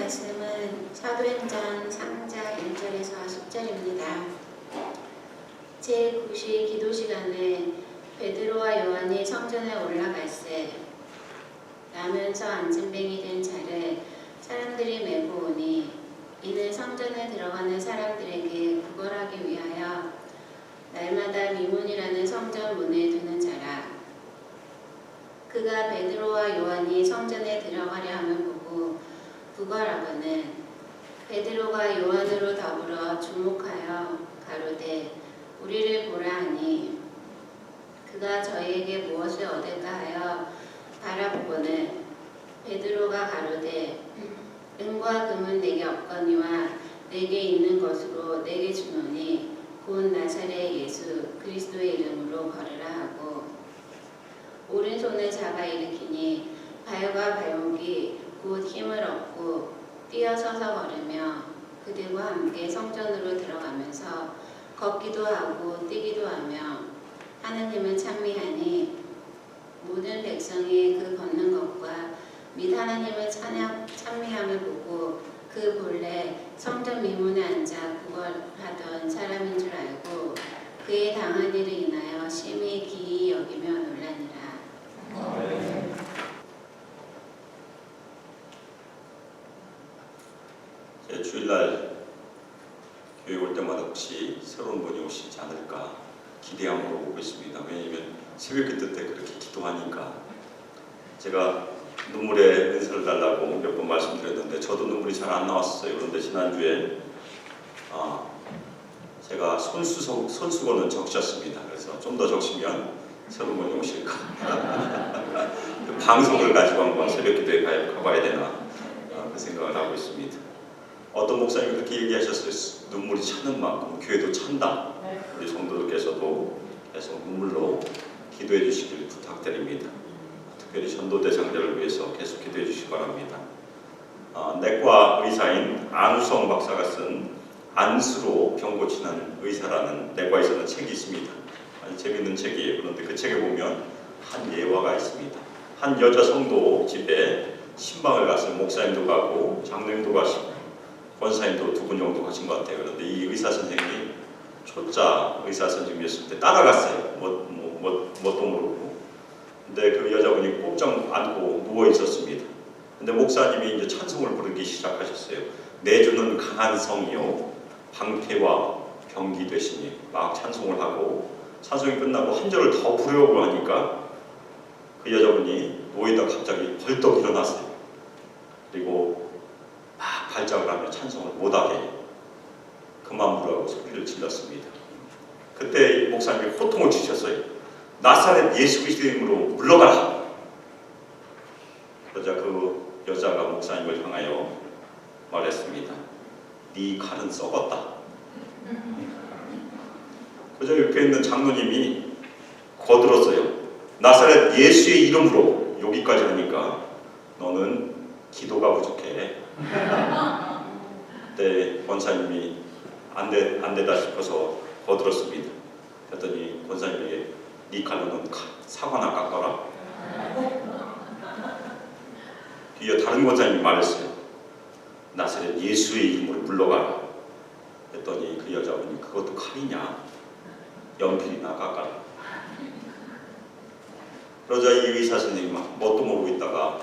말씀은 사도행전 3장 1절에서 10절입니다. 제9시 기도 시간에 베드로와 요한이 성전에 올라갈새 나면서 안진뱅이 된 자를 사람들이 메고 오니 이는 성전에 들어가는 사람들에게 구걸하기 위하여 날마다 미문이라는 성전 문에 두는 자라. 그가 베드로와 요한이 성전에 들어가려 하면 보고 구걸하거늘 베드로가 요한으로 더불어 주목하여 가로되 우리를 보라 하니 그가 저희에게 무엇을 얻을까 하여 바라보거늘 베드로가 가로되 은과 금은 내게 없거니와 내게 있는 것으로 내게 주노니 곧 나사렛 예수 그리스도의 이름으로 걸으라 하고 오른손을 잡아 일으키니 발과 발목이 곧 힘을 얻고 뛰어서서 걸으며 그들과 함께 성전으로 들어가면서 걷기도 하고 뛰기도 하며 하느님을 찬미하니 모든 백성이 그 걷는 것과 및 하나님을 찬미함을 보고 그 본래 성전 미문에 앉아 구걸하던 사람인 줄 알고 그의 당한 일을 인하여 심히 기이 여기며 놀라니라. 주일날 교회 올 때마다 혹시 새로운 분이 오시지 않을까 기대함으로 오고 있습니다. 왜냐하면 새벽기도 때 그렇게 기도하니까 제가 눈물의 은사를 달라고 몇 번 말씀드렸는데 저도 눈물이 잘 안 나왔어요. 그런데 지난주에 제가 손수건은 적셨습니다. 그래서 좀 더 적시면 새로운 분이 오실까 방송을 가지고 한번 새벽기도에 가봐야 되나 그 생각을 하고 있습니다. 어떤 목사님이 그렇게 얘기하셨어요. 눈물이 차는 만큼 교회도 찬다. 우리 성도들께서도 계속 눈물로 기도해 주시길 부탁드립니다. 특별히 전도대상자를 위해서 계속 기도해 주시기 바랍니다. 내과 의사인 안우성 박사가 쓴 안수로 병 고치는 의사라는 내과에서는 책이 있습니다. 아주 재밌는 책이에요. 그런데 그 책에 보면 한 예화가 있습니다. 한 여자 성도 집에 신방을 갔어요. 목사님도 가고 장로님도 가시고 권사님도 2분 정도 가신 것 같아요. 그런데 이 의사 선생님이 초짜 의사 선생님이었을 때 따라갔어요. 뭣도 모르고. 근데 그 여자분이 꼼짝 않고 누워 있었습니다. 근데 목사님이 이제 찬송을 부르기 시작하셨어요. 내주는 강한 성이요 방패와 병기 되시니 막 찬송을 하고 찬송이 끝나고 한 절을 더 부르려고 하니까 그 여자분이 누워있다가 갑자기 벌떡 일어났어요. 그리고 막 발작을 하며 찬송을 못하게 그만 부르라고 소리를 질렀습니다. 그때 목사님이 호통을 치셨어요. 나사렛 예수 그리스도의 이름으로 물러가라. 그러자 그 여자가 목사님을 향하여 말했습니다. 네 칼은 썩었다. 그저 옆에 있는 장로님이 거들었어요. 나사렛 예수의 이름으로 여기까지 하니까 너는 기도가 부족해. 그때 권사님이 안 되다 싶어서 거들었습니다. 그랬더니 권사님에게 네 칼로는 사과나 깎아라. 뒤에 다른 권사님이 말했어요. 나사렛 예수의 이름으로 물러가라. 그랬더니 그 여자분이 그것도 칼이냐? 연필이나 깎아라. 그러자 이 의사 선생님이 뭣도 모르고 있다가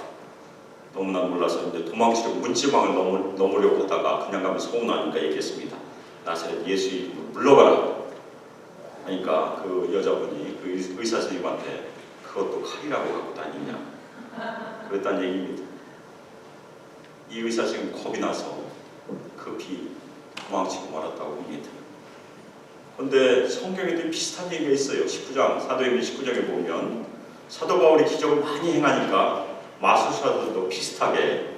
너무나 놀라서 이제 도망치려고 문지방을 넘으려고 하다가 그냥 가면 서운하니까 얘기했습니다. 나사렛 예수의 이름으로 물러가라. 그러니까 그 여자분이 그 의사 선생님한테 그것도 칼이라고 갖고 다니냐 그랬다는 얘기입니다. 이 의사 선생님 겁이 나서 급히 도망치고 말았다고 합니다. 그런데 성경에도 비슷한 얘기가 있어요. 19장 사도행전 19장에 보면 사도 바울이 기적을 많이 행하니까 마술사들도 비슷하게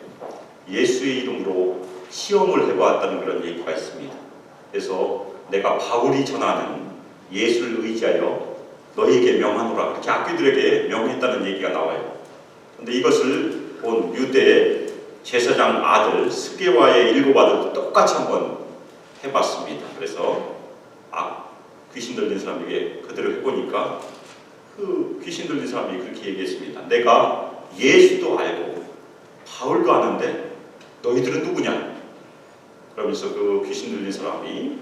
예수의 이름으로 시험을 해보았다는 그런 얘기가 있습니다. 그래서 내가 바울이 전하는 예수를 의지하여 너희에게 명하노라 그렇게 악귀들에게 명했다는 얘기가 나와요. 그런데 이것을 본 유대 제사장 아들 스게와의 7 아들도 똑같이 한번 해봤습니다. 그래서 귀신 들린 사람에게 그대로 해보니까 그 귀신 들린 사람이 그렇게 얘기했습니다. 내가 예수도 알고 바울도 아는데 너희들은 누구냐? 그러면서 그 귀신 들린 사람이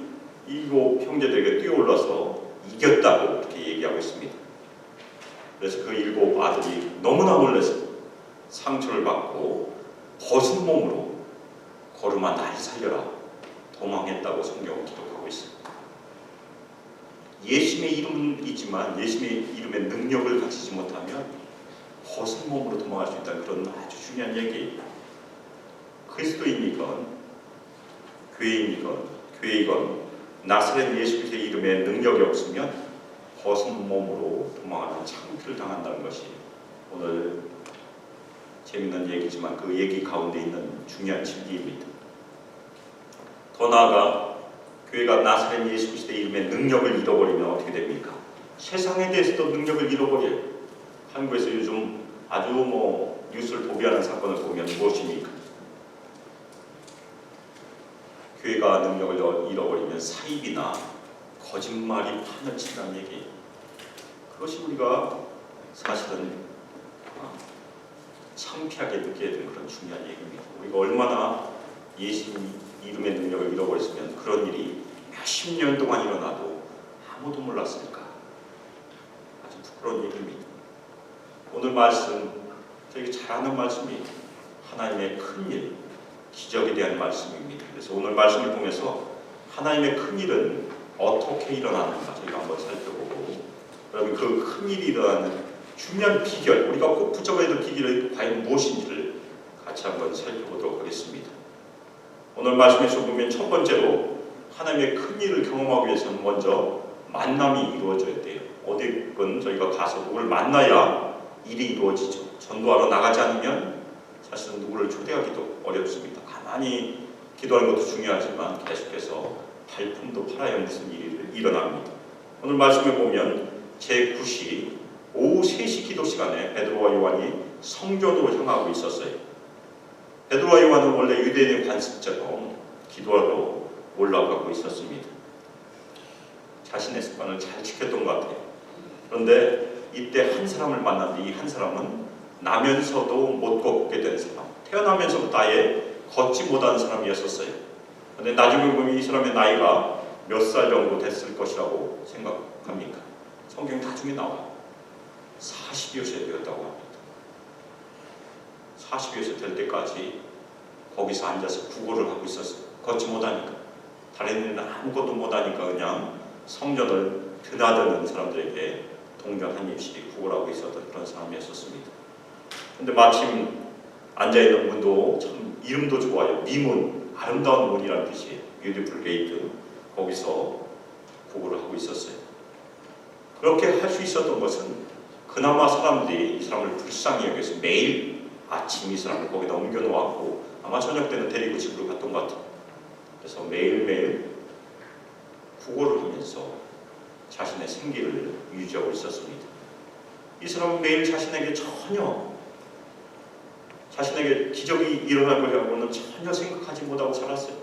7 형제들에게 뛰어올라서 이겼다고 이렇게 얘기하고 있습니다. 그래서 그 7 아들이 너무나 놀라서 상처를 받고 벗은 몸으로 걸음아 날 살려라 도망했다고 성경은 기록하고 있습니다. 예수님의 이름은 있지만 예수님의 이름의 능력을 가지지 못하면 벗은 몸으로 도망할 수 있다는 그런 아주 중요한 얘기예요. 그리스도인이건 교회이건 나사렛 예수 그리스도의 이름에 능력이 없으면 벗은 몸으로 도망하는 창피를 당한다는 것이 오늘 재밌는 얘기지만 그 얘기 가운데 있는 중요한 진리입니다. 더 나아가 교회가 나사렛 예수 그리스도의 이름에 능력을 잃어버리면 어떻게 됩니까? 세상에 대해서도 능력을 잃어버려요. 한국에서 요즘 아주 뉴스를 도배하는 사건을 보면 무엇입니까? 교회가 능력을 잃어버리면 사입이나 거짓말이 판을 친다는 얘기예요. 그것이 우리가 사실은 창피하게 느껴야 되는 그런 중요한 얘기입니다. 우리가 얼마나 예수 이름의 능력을 잃어버렸으면 그런 일이 몇십 년 동안 일어나도 아무도 몰랐을까? 아주 부끄러운 얘기입니다. 오늘 말씀, 저희가 잘 아는 말씀이 하나님의 큰일, 기적에 대한 말씀입니다. 그래서 오늘 말씀을 통해서 하나님의 큰일은 어떻게 일어나는가 저희가 한번 살펴보고, 여러분 그 큰일이 일어나는 중요한 비결, 우리가 꼭 붙잡아야 될 비결이 과연 무엇인지를 같이 한번 살펴보도록 하겠습니다. 오늘 말씀에서 보면 첫 번째로 하나님의 큰일을 경험하기 위해서는 먼저 만남이 이루어져야 돼요. 어디든 저희가 가서 누구를 만나야 일이 이루어지죠. 전도하러 나가지 않으면 사실은 누구를 초대하기도 어렵습니다. 가만히 기도하는 것도 중요하지만 계속해서 발품도 팔아야 무슨 일이 일어납니다. 오늘 말씀에 보면 제9시 오후 3시 기도 시간에 베드로와 요한이 성전으로 향하고 있었어요. 베드로와 요한은 원래 유대인의 관습처럼 기도하러 올라가고 있었습니다. 자신의 습관을 잘 지켰던 것 같아요. 그런데 이때 한 사람을 만났는데 이 한 사람은 나면서도 못 걷게 된 사람, 태어나면서부터 아예 걷지 못하는 사람이었었어요. 그런데 나중에 보면 이 사람의 나이가 몇 살 정도 됐을 것이라고 생각합니까? 성경 나중에 나와요. 40여 세 되었다고 합니다. 40여 세 될 때까지 거기서 앉아서 구걸을 하고 있었어요. 걷지 못하니까. 다른 일은 아무것도 못하니까 그냥 성전을 드나드는 사람들에게 동전 한 입씩 구걸하고 있었던 그런 사람이었습니다. 근데 마침 앉아있는 문도 참 이름도 좋아요. 미문, 아름다운 문이라는 뜻이에요. 뷰티풀 게이트. 거기서 구걸을 하고 있었어요. 그렇게 할 수 있었던 것은 그나마 사람들이 이 사람을 불쌍히 여겨서 매일 아침 이 사람을 거기다 옮겨놓았고 아마 저녁 때는 데리고 집으로 갔던 것 같아요. 그래서 매일매일 구걸을 하면서 자신의 생기를 유지하고 있었습니다. 이 사람은 매일 자신에게 기적이 일어날 거라고는 전혀 생각하지 못하고 살았어요.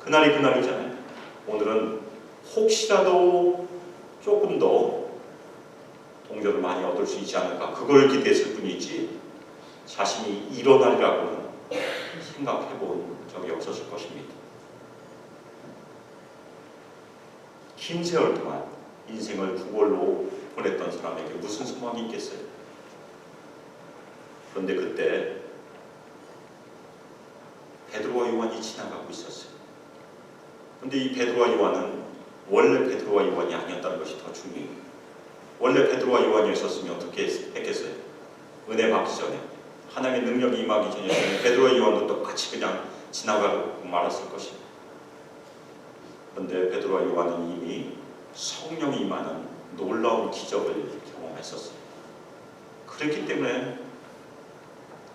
그날이 그날이잖아요. 오늘은 혹시라도 조금 더 동전을 많이 얻을 수 있지 않을까 그걸 기대했을 뿐이지 자신이 일어나리라고는 생각해 본 적이 없었을 것입니다. 긴 세월 동안 인생을 구걸로 보냈던 사람에게 무슨 소망이 있겠어요? 그런데 그때 베드로와 요한이 지나가고 있었어요. 그런데 이 베드로와 요한은 원래 베드로와 요한이 아니었다는 것이 더 중요해요. 원래 베드로와 요한이었으면 어떻게 했겠어요? 은혜 받기 전에 하나님의 능력이 임하기 전에 베드로와 요한도 똑같이 그냥 지나가고 말았을 것입니다. 그런데 베드로와 요한은 이미 성령이 임하는 놀라운 기적을 경험했었어요. 그렇기 때문에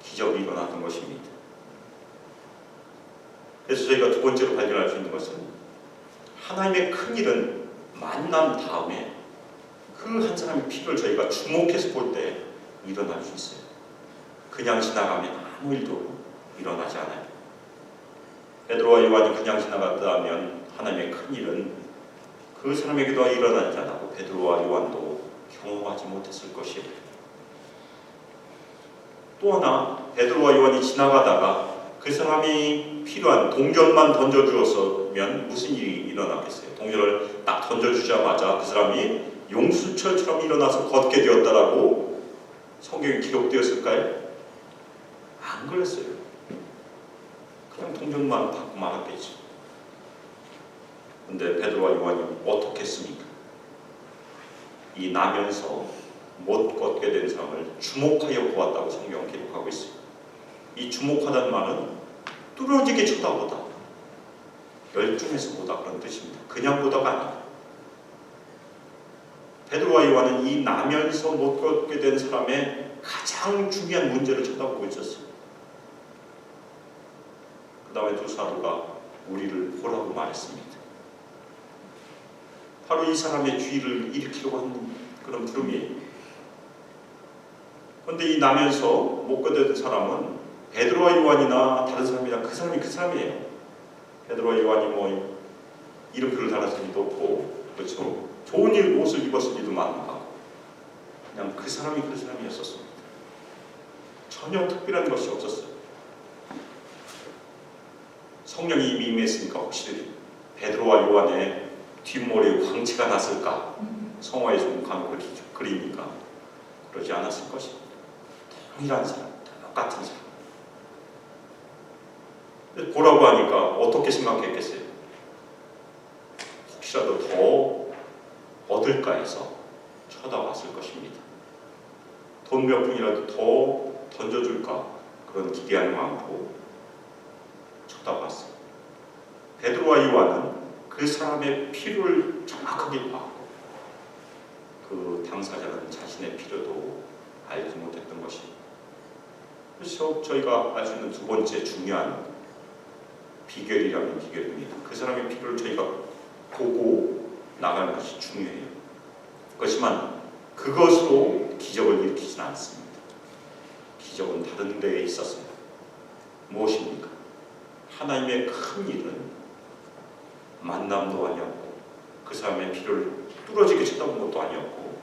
기적이 일어났던 것입니다. 그래서 저희가 두 번째로 발견할 수 있는 것은 하나님의 큰 일은 만난 다음에 그 한 사람의 필요를 저희가 주목해서 볼 때 일어날 수 있어요. 그냥 지나가면 아무 일도 일어나지 않아요. 베드로와 요한이 그냥 지나갔다면 하나님의 큰 일은 그 사람에게도 일어나지 않았고 베드로와 요한도 경험하지 못했을 것이에요. 또 하나 베드로와 요한이 지나가다가 그 사람이 필요한 동전만 던져주었으면 무슨 일이 일어났겠어요? 동전을 딱 던져주자마자 그 사람이 용수철처럼 일어나서 걷게 되었다라고 성경에 기록되었을까요? 안 그랬어요. 그냥 동전만 받고 말았겠죠. 근데 베드로와 요한이 어떻게 했습니까? 이 나면서 못 걷게 된 사람을 주목하여 보았다고 성경은 기록하고 있어요. 이 주목하다는 말은 뚫어지게 쳐다보다, 열중해서 보다 그런 뜻입니다. 그냥 보다가 아니에요. 베드로와 요한은 이 나면서 못 걷게 된 사람의 가장 중요한 문제를 쳐다보고 있었어요. 그 다음에 두 사도가 우리를 보라고 말했습니다. 바로 이 사람의 주의를 일으키려고 하는 그런 부름이에요. 그런데 이 나면서 못 걷게 된 사람은 베드로와 요한이나 다른 사람이나 그 사람이 그 사람이에요. 베드로와 요한이 뭐 이름표를 달았을 리도 없고, 그렇죠? 좋은 옷을 입었을 리도 많고, 그냥 그 사람이 그 사람이었었습니다. 전혀 특별한 것이 없었어요. 성령이 이미 임했으니까 혹시 베드로와 요한의 뒷머리에 황치가 났을까? 성화에 중간을 그렇게 그리니까 그러지 않았을 것입니다. 동일한 사람, 똑같은 사람. 보라고 하니까 어떻게 생각했겠어요? 혹시라도 더 얻을까 해서 쳐다봤을 것입니다. 돈 몇 푼이라도 더 던져줄까 그런 기대하는 마음으로 쳐다봤어요. 베드로와 요한은 그 사람의 필요를 정확하게 봤고 그 당사자는 자신의 필요도 알지 못했던 것입니다. 그래서 저희가 알 수 있는 두 번째 중요한 비결이라면 비결입니다. 그 사람의 필요를 저희가 보고 나가는 것이 중요해요. 그렇지만 그것으로 기적을 일으키지는 않습니다. 기적은 다른 데에 있었습니다. 무엇입니까? 하나님의 큰 일은 만남도 아니었고 그 사람의 필요를 뚫어지게 쳐다본 것도 아니었고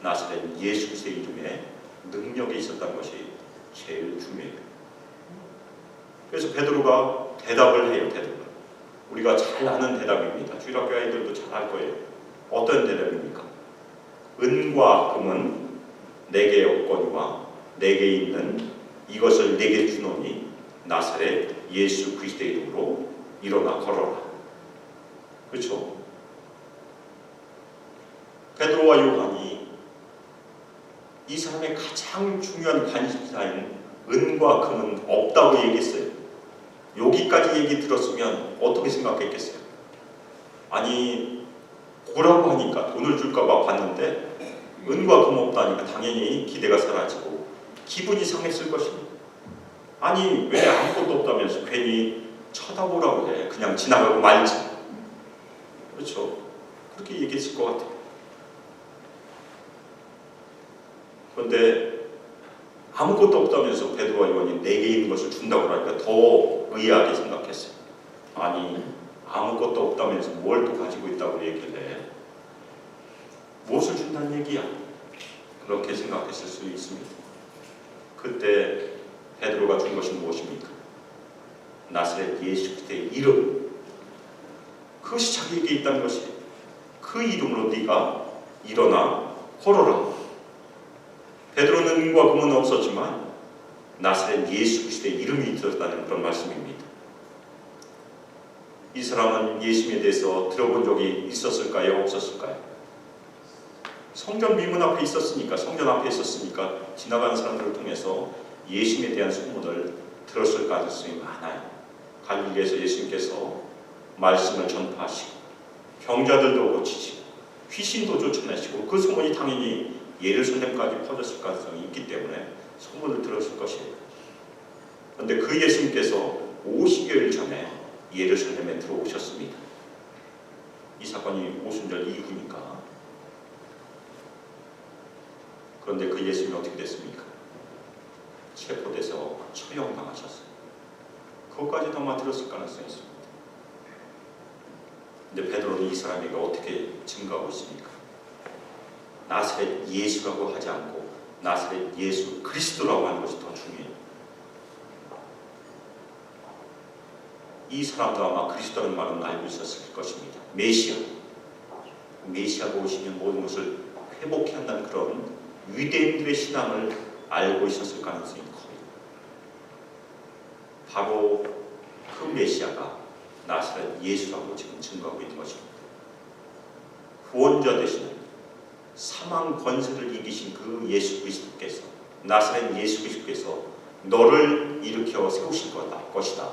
나사렛 예수 그리스도의 이름에 능력이 있었다는 것이 제일 중요해요. 그래서 베드로가 대답을 해요. 대답을. 우리가 잘 아는 대답입니다. 주일학교 아이들도 잘 알 거예요. 어떤 대답입니까? 은과 금은 내게 없거니와 내게 있는 이것을 내게 주노니 나사렛 예수 그리스도의 이름으로 일어나 걸어라. 그렇죠? 베드로와 요한이 이 사람의 가장 중요한 관심사인 은과 금은 없다고 얘기했어요. 여기까지 얘기 들었으면 어떻게 생각했겠어요? 아니 보라고 하니까 돈을 줄까봐 봤는데 은과 금 없다니까 당연히 기대가 사라지고 기분이 상했을 것입니다. 아니 왜 아무것도 없다면서 괜히 쳐다보라고 해. 그냥 지나가고 말지. 그렇죠? 그렇게 얘기했을 것 같아요. 그런데 아무것도 없다면서 베드로와 요한이 내게 있는 것을 준다고 하니까 더 의아하게 생각했어요. 아니 아무것도 없다면서 뭘 또 가지고 있다고 얘기를 무엇을 준다는 얘기야? 그렇게 생각했을 수 있습니다. 그때 베드로가 준 것이 무엇입니까? 나사렛 예수 그리스도의 이름. 그것이 자기에게 있다는 것이 그 이름으로 네가 일어나 걸어라. 베드로는 은과 금은 없었지만 나사렛 예수 그리스도의 이름이 있었다는 그런 말씀입니다. 이 사람은 예수님에 대해서 들어본 적이 있었을까요? 없었을까요? 성전 미문 앞에 있었으니까, 성전 앞에 있었으니까 지나가는 사람들을 통해서 예수님에 대한 소문을 들었을 가능성이 많아요. 갈릴리에서 예수님께서 말씀을 전파하시고 병자들도 고치시고 귀신도 쫓아내시고 그 소문이 당연히 예루살렘까지 퍼졌을 가능성이 있기 때문에 소문을 들었을 것이에요. 그런데 그 예수님께서 50여일 전에 예루살렘에 들어오셨습니다. 이 사건이 오순절 이후니까. 그런데 그 예수님이 어떻게 됐습니까? 체포돼서 처형당하셨어요. 그것까지도 아마 들었을 가능성이 있습니다. 근데 베드로는 이 사람에게 어떻게 증거하고 있습니까? 나사렛 예수라고 하지 않고 나사렛 예수 그리스도라고 하는 것이 더 중요해요. 이 사람도 아마 그리스도라는 말은 알고 있었을 것입니다. 메시아가 오시면 모든 것을 회복해야 한다는 그런 유대인들의 신앙을 알고 있었을 가능성이 커요. 바로 그 메시아가 나사렛 예수라고 지금 증거하고 있는 것입니다. 구원자 되시는 사망 권세를 이기신 그 예수 그리스도께서, 나사렛 예수 그리스도께서 너를 일으켜 세우실 것이다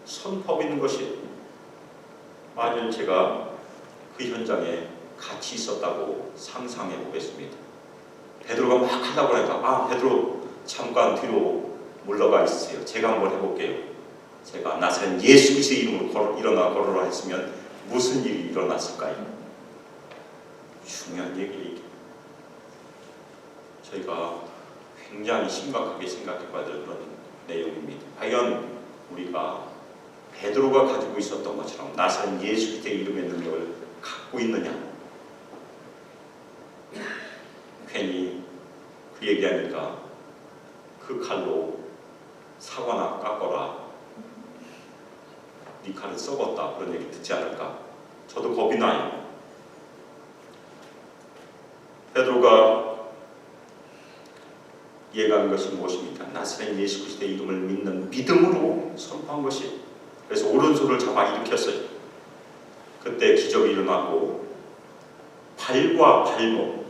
선포하고 있는 것이, 만일 제가 그 현장에 같이 있었다고 상상해 보겠습니다. 베드로가 막 하려고 하니까 베드로 잠깐 뒤로 물러가 있으세요. 제가 한번 해볼게요. 제가 나사렛 예수 그리스도의 이름으로 일어나 걸으라 했으면 무슨 일이 일어났을까요? 중요한 얘기예요. 저희가 굉장히 심각하게 생각해 봐야 될 그런 내용입니다. 과연 우리가 베드로가 가지고 있었던 것처럼 나사렛 예수 그리스도의 이름의 능력을 갖고 있느냐? 괜히 그 얘기하니까 그 칼로 사과나 깎아라, 네 칼은 썩었다, 그런 얘기 듣지 않을까? 저도 겁이 나요. 베드로가 예가한 것이 무엇입니까? 나사렛 예수 그리스도의 이름을 믿는 믿음으로 선포한 것이. 그래서 오른손을 잡아 일으켰어요. 그때 기적이 일어나고 발과 발목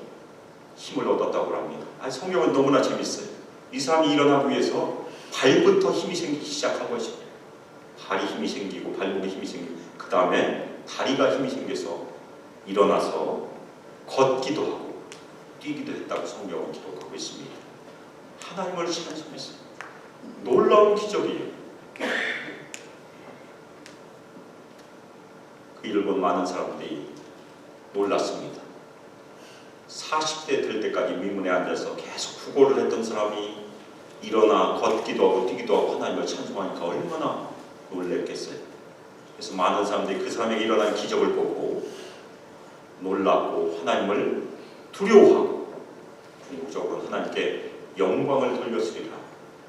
힘을 얻었다고 합니다. 성경은 너무나 재밌어요. 이 사람이 일어나기 위해서 발부터 힘이 생기기 시작한 것입니다. 발이 힘이 생기고 발목에 힘이 생기고 그 다음에 다리가 힘이 생겨서 일어나서 걷기도 하고 뛰기도 했다고 성경은 기록하고 있습니다. 하나님을 찬송했어요. 놀라운 기적이에요. 그 일을 본 많은 사람들이 놀랐습니다. 40대 될 때까지 미문에 앉아서 계속 구걸을 했던 사람이 일어나 걷기도 하고 뛰기도 하고 하나님을 찬송하니까 얼마나 놀랬겠어요. 그래서 많은 사람들이 그 사람에게 일어난 기적을 보고 놀랐고 하나님을 두려워하고 궁극적으로 하나님께 영광을 돌렸으리라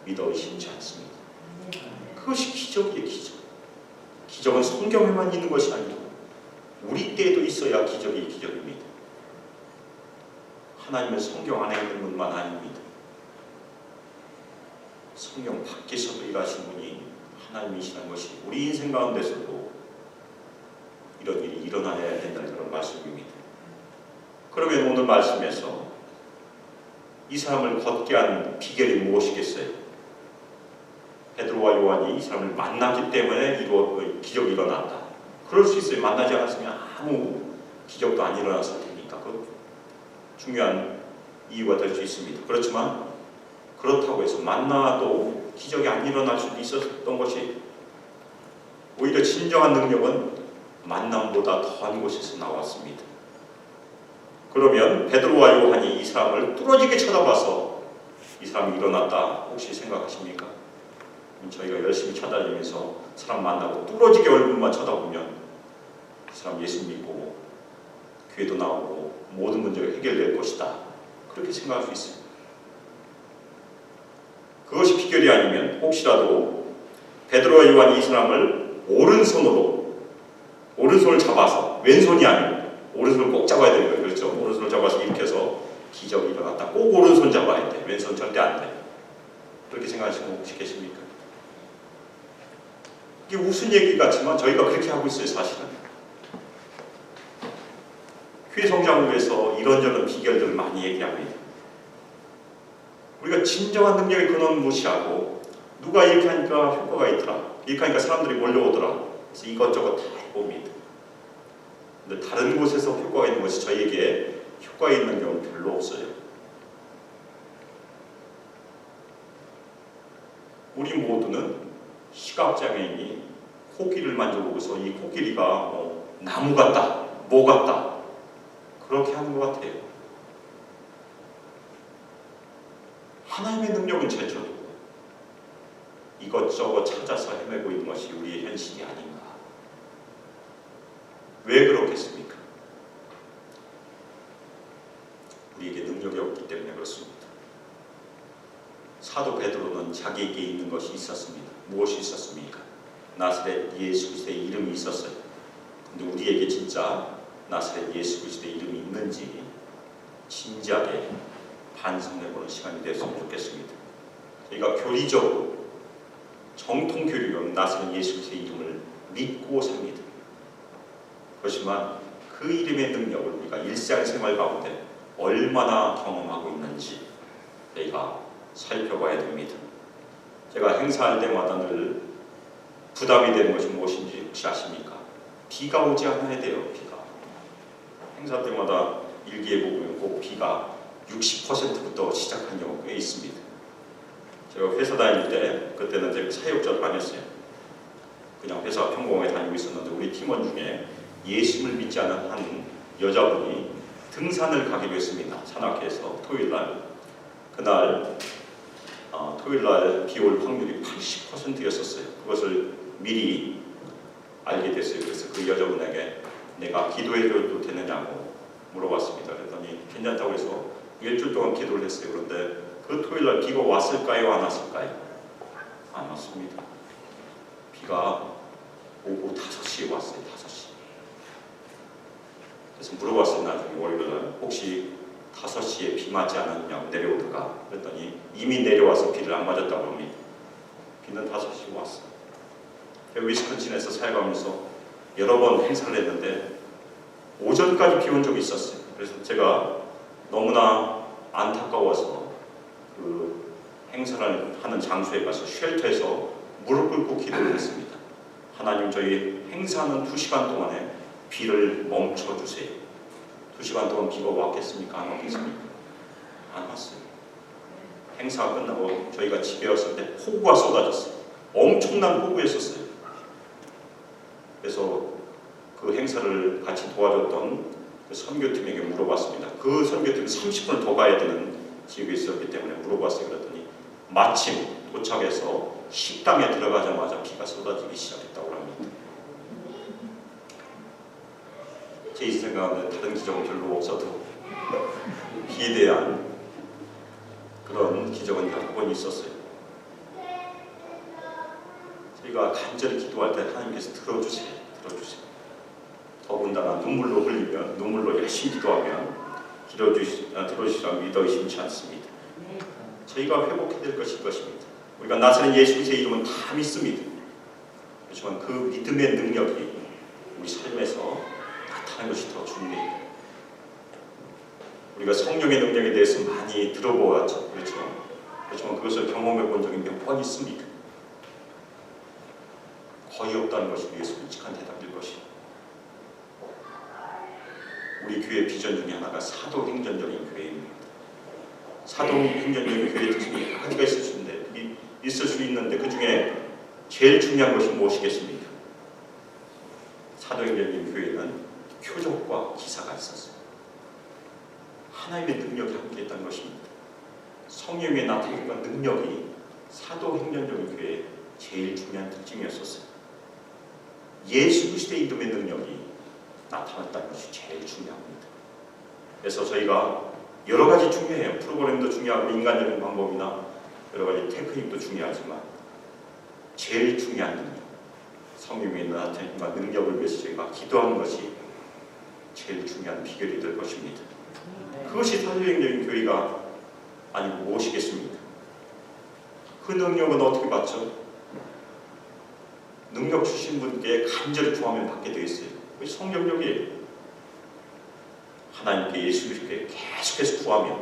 믿어 의심치 않습니다. 그것이 기적이에요. 기적은 성경에만 있는 것이 아니고 우리 때에도 있어야 기적이 기적입니다. 하나님은 성경 안에 있는 분만 아닙니다. 성경 밖에서도 일하신 분이 하나님이시라는 것이 우리 인생 가운데서도 이런 일이 일어나야 된다는 그런 말씀입니다. 그러면 오늘 말씀에서 이 사람을 걷게 한 비결이 무엇이겠어요? 베드로와 요한이 이 사람을 만났기 때문에 기적이 일어났다. 그럴 수 있어요. 만나지 않았으면 아무 기적도 안 일어났을 테니까. 그 중요한 이유가 될 수 있습니다. 그렇지만 그렇다고 해서 만나도 기적이 안 일어날 수도 있었던 것이, 오히려 진정한 능력은 만남보다 더한 곳에서 나왔습니다. 그러면 베드로와 요한이 이 사람을 뚫어지게 쳐다봐서 이 사람이 일어났다 혹시 생각하십니까? 저희가 열심히 찾아다니면서 사람 만나고 뚫어지게 얼굴만 쳐다보면 그 사람 예수 믿고 교회도 나오고 모든 문제가 해결될 것이다, 그렇게 생각할 수 있어요. 그것이 비결이 아니면 혹시라도 베드로와 요한이 이 사람을 오른손을 잡아서, 왼손이 아니고 오른손을 꼭 잡아야 되는 거예요. 그렇죠? 오른손을 잡아서 일으켜서 기적이 일어났다. 꼭 오른손 잡아야 돼. 왼손 절대 안 돼. 그렇게 생각하시는 분 혹시 계십니까? 이게 무슨 얘기 같지만 저희가 그렇게 하고 있어요. 사실은 교회 성장을 위해서 이런저런 비결들을 많이 얘기합니다. 우리가 진정한 능력의 근원을 무시하고 누가 이렇게 하니까 효과가 있더라, 이렇게 하니까 사람들이 몰려오더라, 그래서 이것저것 다 해봅니다. 근데 다른 곳에서 효과가 있는 것이 저희에게 효과 있는 경우는 별로 없어요. 우리 모두는 시각장애인이 코끼리를 만져보고서 이 코끼리가 나무 같다, 뭐 같다, 그렇게 하는 것 같아요. 하나님의 능력은 제쳐도 이것저것 찾아서 헤매고 있는 것이 우리의 현실이 아닌가. 왜 그렇겠습니까? 우리에게 능력이 없기 때문에 그렇습니다. 사도 베드로는 자기에게 있는 것이 있었습니다. 무엇이 있었습니까? 나사렛 예수 그리스도의 이름이 있었어요. 근데 우리에게 진짜 나사렛 예수 그리스도의 이름이 있는지 진지하게 반성해보는 시간이 됐으면 좋겠습니다. 저희가 교리적으로 정통 교리로 나사렛 예수 그리스도의 이름을 믿고 삽니다. 그렇지만 그 이름의 능력을 우리가 일상생활 가운데 얼마나 경험하고 있는지 저희가 살펴봐야 됩니다. 제가 행사할 때마다 늘 부담이 되는 것이 무엇인지 혹시 아십니까? 비가 오지 않아야 돼요. 비가. 행사 때마다 일기에 보면 꼭 비가 60%부터 시작한 경우가 꽤 있습니다. 제가 회사 다닐 때 그때는 제가 사역자로 다녔어요. 그냥 회사 평공에 다니고 있었는데 우리 팀원 중에 예수를 믿지 않은 한 여자분이 등산을 가기로 했습니다. 산악회에서 토요일날. 그날 토요일날 비 올 확률이 80%였었어요. 그것을 미리 알게 됐어요. 그래서 그 여자분에게 내가 기도해줘도 되느냐고 물어봤습니다. 그랬더니 괜찮다고 해서 일주일 동안 기도를 했어요. 그런데 그 토요일날 비가 왔을까요? 안 왔을까요? 안 왔습니다. 비가 오후 5시에 왔어요. 5시. 그래서 물어봤어요. 나중에 월요일날 혹시 5시에 비 맞지 않았냐고 내려오다가 그랬더니 이미 내려와서 비를 안 맞았다고 합니다. 비는 5시에 왔어요. 위스콘신에서 사역하면서 여러 번 행사를 했는데 오전까지 비 온 적이 있었어요. 그래서 제가 너무나 안타까워서 그 행사를 하는 장소에 가서 쉘터에서 무릎 꿇고 기도를 했습니다. 하나님, 저희 행사는 2시간 동안에 비를 멈춰주세요. 2시간 동안 비가 왔겠습니까? 안 왔겠습니까? 안 왔어요. 행사가 끝나고 저희가 집에 왔을 때 폭우가 쏟아졌어요. 엄청난 폭우였었어요. 그래서 그 행사를 같이 도와줬던 그 선교팀에게 물어봤습니다. 그 선교팀이 30분을 더 가야 되는 지역에 있었기 때문에 물어봤어요. 그랬더니 마침 도착해서 식당에 들어가자마자 비가 쏟아지기 시작했다고 합니다. 제 생각은 다른 기적은 별로 없어도 비에 대한 그런 기적은 여러 번 있었어요. 저희가 간절히 기도할 때 하나님께서 들어주세요. 더군다나 눈물로 흘리면, 눈물로 열심히 기도하면 들어주시라 믿어 의심치 않습니다. 저희가 회복해야 될 것일 것입니다. 우리가 나사렛 예수 그리스도의 이름은 다 믿습니다. 그렇지만 그 믿음의 능력이 우리 삶에서 나타나는 것이 더 중요해요. 우리가 성령의 능력에 대해서 많이 들어보았죠. 그렇지만 그것을 경험해 본 적이 몇 번 있습니까? 거의 없다는 것이 우리의 솔직한 대답일 것이에요. 우리 교회 비전 중에 하나가 사도행전적인 교회입니다. 사도행전적인 교회의 특징이 여러 가지가 있을 수 있는데 그 중에 제일 중요한 것이 무엇이겠습니까? 사도행전적인 교회는 표적과 기사가 있었어요. 하나님의 능력이 함께했다는 것입니다. 성령의 나타남과 능력이 사도행전적인 교회의 제일 중요한 특징이었었어요. 예수 그리스도의 이름의 능력이 나타났다는 것이 제일 중요합니다. 그래서 저희가 여러 가지 중요해요. 프로그램도 중요하고 인간적인 방법이나 여러 가지 테크닉도 중요하지만 제일 중요한 능력, 성령의 나타남과 능력을 위해서 저희가 기도하는 것이 제일 중요한 비결이 될 것입니다. 그것이 사도행전적인 교회가 아니고 무엇이겠습니까? 그 능력은 어떻게 받죠? 능력 주신 분께 간절히 구하면 받게 되어 있어요. 그것이 성경적이에요. 하나님께 예수 그리스도께 계속해서 구하며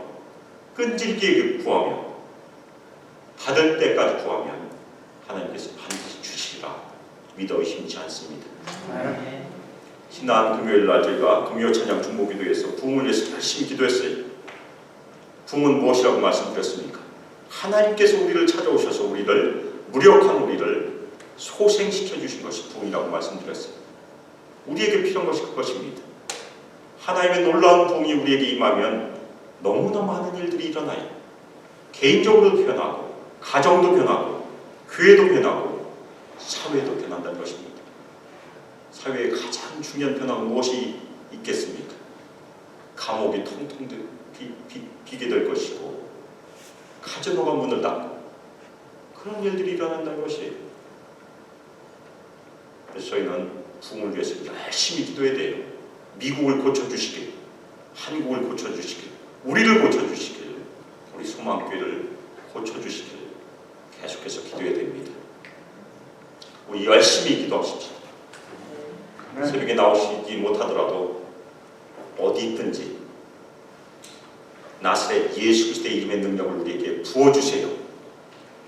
끈질기게 구하며 받을 때까지 구하면 하나님께서 반드시 주시리라 믿어 의심치 않습니다. 지난 금요일날 저희가 금요 찬양 중보기도에서 부흥을 위해서 열심히 기도했어요. 부흥은 무엇이라고 말씀드렸습니까? 하나님께서 우리를 찾아오셔서 무력한 우리를 소생시켜 주신 것이 부흥이라고 말씀드렸어요. 우리에게 필요한 것이 그것입니다. 하나님의 놀라운 부흥이 우리에게 임하면 너무나 많은 일들이 일어나요. 개인적으로도 변하고 가정도 변하고 교회도 변하고 사회도 변한다는 것입니다. 사회의 가장 중요한 변화가 무엇이 있겠습니까? 감옥이 통통 비게 될 것이고 카지노가 문을 닫고 그런 일들이 일어난다는 것이에요. 그래서 저희는 부흥을 위해서 열심히 기도해야 돼요. 미국을 고쳐주시길, 한국을 고쳐주시길, 우리를 고쳐주시길, 우리 소망교회를 고쳐주시길 계속해서 기도해야 됩니다. 우리 열심히 기도하십시오. 새벽에 나오시지 못하더라도 어디 있든지 나사렛 예수 그리스도의 이름의 능력을 우리에게 부어주세요.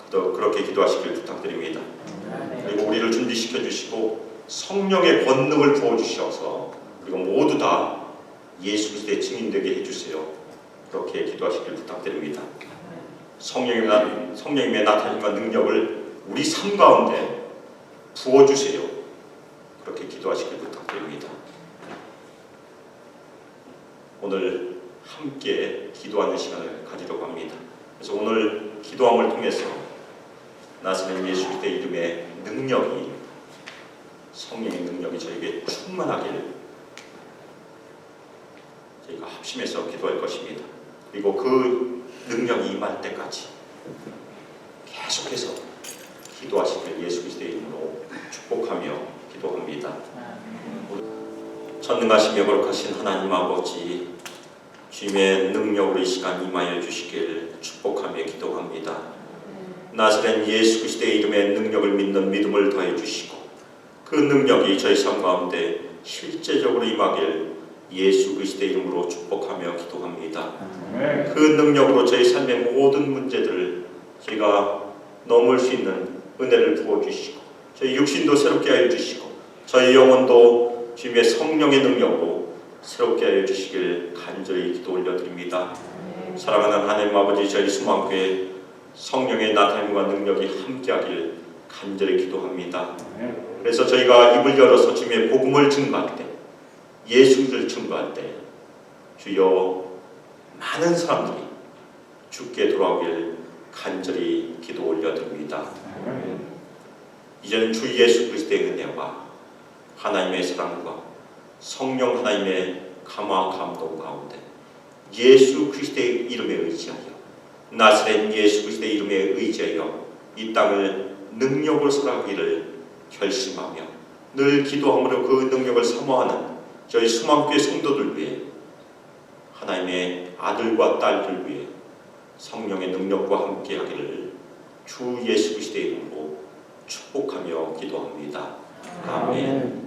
그렇게 기도하시길 부탁드립니다. 그리고 우리를 준비시켜 주시고 성령의 권능을 부어주셔서 그리고 모두 다 예수 그리스도의 증인되게 해주세요. 그렇게 기도하시길 부탁드립니다. 성령님의 나타남과 능력을 우리 삶 가운데 부어주세요. 그렇게 기도하시길 부탁드립니다. 오늘 함께 기도하는 시간을 가지려고 합니다. 그래서 오늘 기도함을 통해서 나사렛 예수 그리스도의 이름의 능력이, 성령의 능력이 저에게 충만하길 저희가 합심해서 기도할 것입니다. 그리고 그 능력이 임할 때까지 계속해서 기도하시길 예수 그리스도의 이름으로 축복하며 기도합니다. 전능하시며 거룩하신 하나님 아버지, 주님의 능력으로 이 시간 임하여 주시길 축복하며 기도합니다. 나사렛 예수 그리스도의 이름의 능력을 믿는 믿음을 더해 주시고 그 능력이 저희 삶 가운데 실제적으로 임하길 예수 그리스도의 이름으로 축복하며 기도합니다. 그 능력으로 저희 삶의 모든 문제들을 저희가 넘을 수 있는 은혜를 부어주시고 저희 육신도 새롭게 하여 주시고 저희 영혼도 주님의 성령의 능력으로 새롭게 하여 주시길 간절히 기도 올려드립니다. 사랑하는 하나님 아버지, 저희 수망교회 성령의 나타남과 능력이 함께하길 간절히 기도합니다. 그래서 저희가 입을 열어서 주님의 복음을 증거할 때, 예수를 증거할 때 주여 많은 사람들이 주께 돌아오길 간절히 기도 올려드립니다. 이제는 주 예수 그리스도의 은혜와 하나님의 사랑과 성령 하나님의 감화 감동 가운데 예수 그리스도의 이름에 의지하여, 나사렛 예수 그리스도의 이름에 의지하여 이 땅을 능력으로 살아가기를 결심하며 늘 기도함으로 그 능력을 사모하는 저희 수망교회 성도들 위해, 하나님의 아들과 딸들 위해 성령의 능력과 함께하기를 주 예수 그리스도의 이름으로 축복하며 기도합니다. 아멘.